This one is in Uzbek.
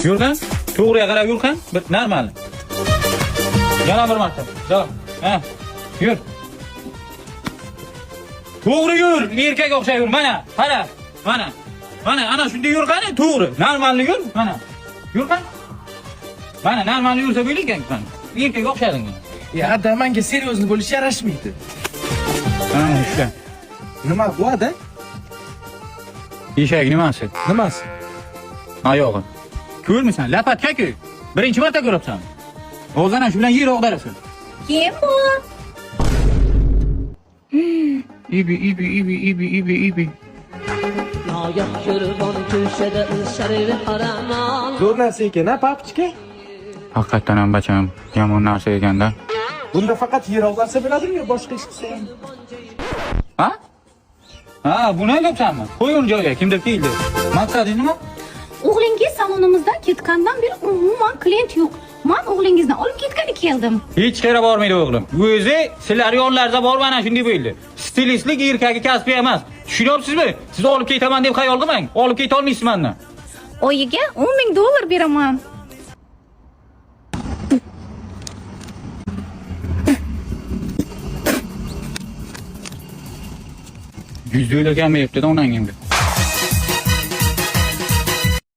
Yurgan. To'g'riga qarab yurgan. Bir normal. Yana bir marta. Davom. Ha. Yur. To'g'ri yur. Erkak o'xshab yur. Mana, qara. Mana. Mana ana shunday yurgani to'g'ri. Normalni yur. Mana. Yurgan. Mana normalni yursa bo'lar ekan. Erkak o'xshading. Ya adam menga seryozni bo'lish yarashmaydi. Mana ishla. Nima bu ada? Eshak nimasi? Nimasi? Oyog'i. Ko'rmisan? Lapatga-ku. Birinchi marta ko'ribsan. O'zana shu bilan yer o'g'darasan. Kim bu? İbi. Nagah ko'rgan köşede şerif haraman. Zo'r narsa ekan, ha, papichka? Haqiqatan ham bacham yomon narsa ekanda. Bunda faqat yer og'darsa bo'ladimi yo boshqa ish qilsa ham? Ha? Ha, buni aytyapsanmi? Qo'y uni joyiga, kimdir keldi. Maqsadingiz nima? O'g'lingiz salonimizdan ketgandan beri umuman klient yo'q. Men o'g'lingizni olib ketgani keldim. Hech qayerga bormaydi o'g'lim. O'zi sizlar yonlarida bor mana shunday bo'ldi. Stilistlik erkagi kasbi emas. Tushunyapsizmi? Siz olib ketaman deb xayol qilmang. Olib keta olmaysiz mendan. Oyiga $10,000 beraman. $100 kelmayapti-da onang endi.